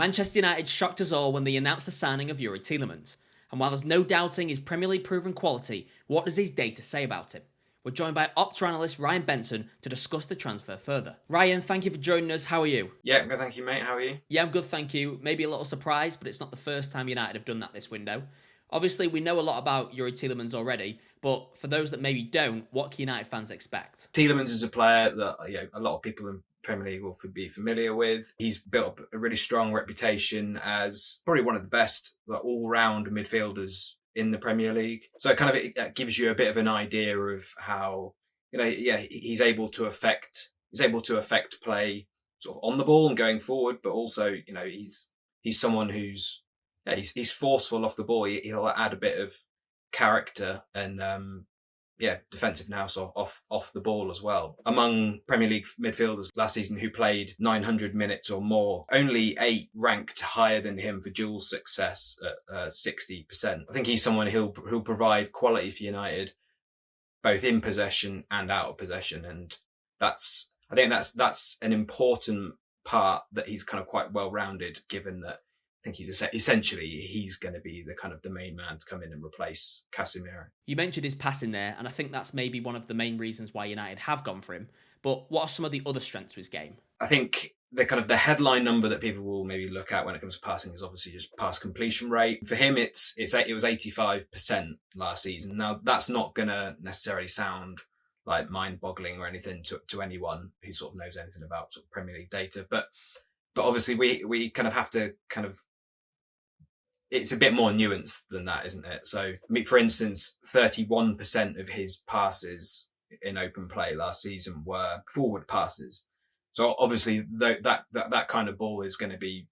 Manchester United shocked us all when they announced the signing of Youri Tielemans. And while there's no doubting his Premier League proven quality, what does his data say about him? We're joined by Opta analyst Ryan Benson to discuss the transfer further. Ryan, thank you for joining us. How are you? Yeah, good, thank you, mate. How are you? Yeah, I'm good, thank you. Maybe a little surprised, but it's not the first time United have done that this window. Obviously, we know a lot about Youri Tielemans already, but for those that maybe don't, what can United fans expect? Tielemans is a player that a lot of people in Premier League will be familiar with. He's built up a really strong reputation as probably one of the best all-round midfielders in the Premier League. So it gives you a bit of an idea of how he's able to affect play sort of on the ball and going forward, but also he's someone who's he's forceful off the ball. He'll add a bit of character and defensive nous off the ball as well. Among Premier League midfielders last season who played 900 minutes or more, only 8 ranked higher than him for dual success at 60%. I think he's someone who'll provide quality for United, both in possession and out of possession, and that's an important part, that he's kind of quite well rounded, given that I think he's going to be the main man to come in and replace Casemiro. You mentioned his passing there, and I think that's maybe one of the main reasons why United have gone for him. But what are some of the other strengths of his game? I think the headline number that people will maybe look at when it comes to passing is obviously just pass completion rate. For him, it was 85% last season. Now that's not going to necessarily sound like mind-boggling or anything to anyone who sort of knows anything about sort of Premier League data, but obviously we kind of have to it's a bit more nuanced than that, isn't it? So, for instance, 31% of his passes in open play last season were forward passes. So obviously that kind of ball is going to be,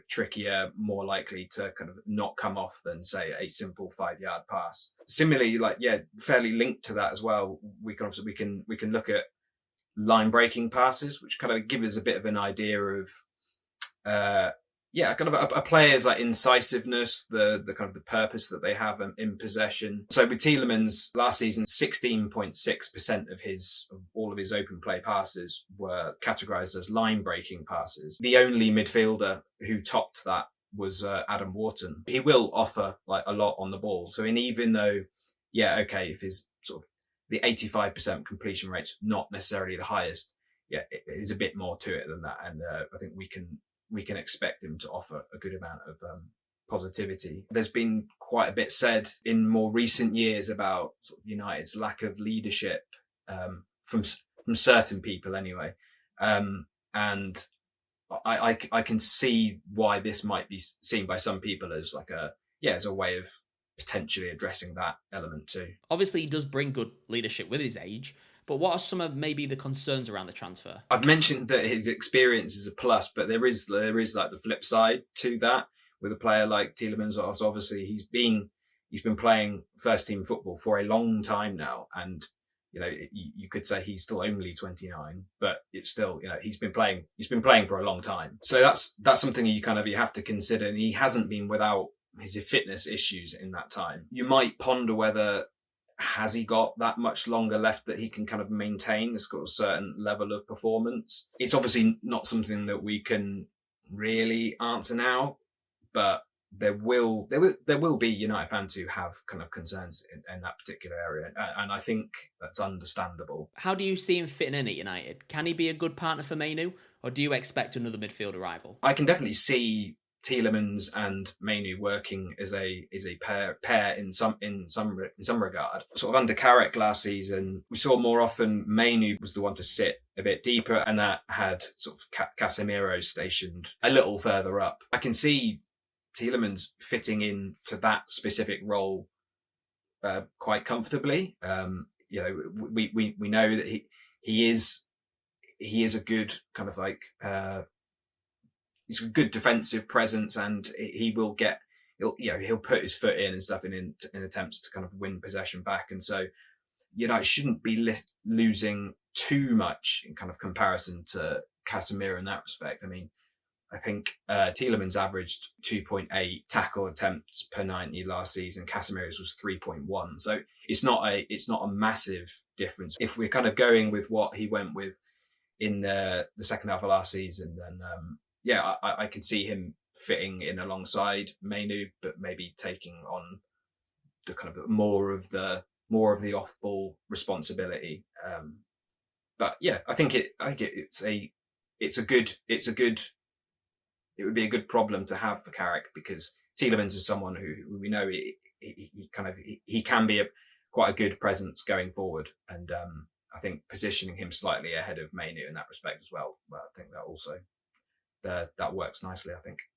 trickier, more likely to kind of not come off than, say, a simple 5-yard pass. Similarly, fairly linked to that as well, we can look at line breaking passes, which kind of give us a bit of an idea of a player's incisiveness, the kind of the purpose that they have in possession. So with Tielemans last season, 16.6% of all of his open play passes were categorized as line breaking passes. The only midfielder who topped that was Adam Wharton. He will offer a lot on the ball. So even though, if his sort of the 85% completion rate's not necessarily the highest, it is a bit more to it than that. And I think we can expect him to offer a good amount of positivity. There's been quite a bit said in more recent years about sort of United's lack of leadership from certain people anyway. And I can see why this might be seen by some people as as a way of potentially addressing that element too. Obviously, he does bring good leadership with his age, but what are some of maybe the concerns around the transfer? I've mentioned that his experience is a plus, but there is the flip side to that with a player like Tielemans. Obviously, he's been playing first team football for a long time now, and you could say he's still only 29, but it's still he's been playing for a long time. So that's something you have to consider. And he hasn't been without his fitness issues in that time. You might ponder whether, has he got that much longer left that he can kind of maintain this sort of certain level of performance? It's obviously not something that we can really answer now, but there will be United fans who have kind of concerns in that particular area, and I think that's understandable. How do you see him fitting in at United? Can he be a good partner for Mainu, or do you expect another midfield arrival? I can definitely see Tielemans and Mainu working as a pair in some regard. Sort of under Carrick last season, we saw more often Mainu was the one to sit a bit deeper, and that had sort of Casemiro stationed a little further up. I can see Tielemans fitting into that specific role quite comfortably. We know that he is a good kind of he's a good defensive presence, and he'll put his foot in and stuff in attempts to kind of win possession back. And so, it shouldn't be losing too much in kind of comparison to Casemiro in that respect. I mean, I think Tielemans averaged 2.8 tackle attempts per 90 last season. Casemiro's was 3.1. So it's not a massive difference. If we're kind of going with what he went with in the second half of last season, then I can see him fitting in alongside Mainu, but maybe taking on the kind of more of the off-ball responsibility. But yeah, I think it would be a good problem to have for Carrick, because Tielemans is someone who we know he can be quite a good presence going forward, and I think positioning him slightly ahead of Mainu in that respect as well. I think that also that works nicely, I think.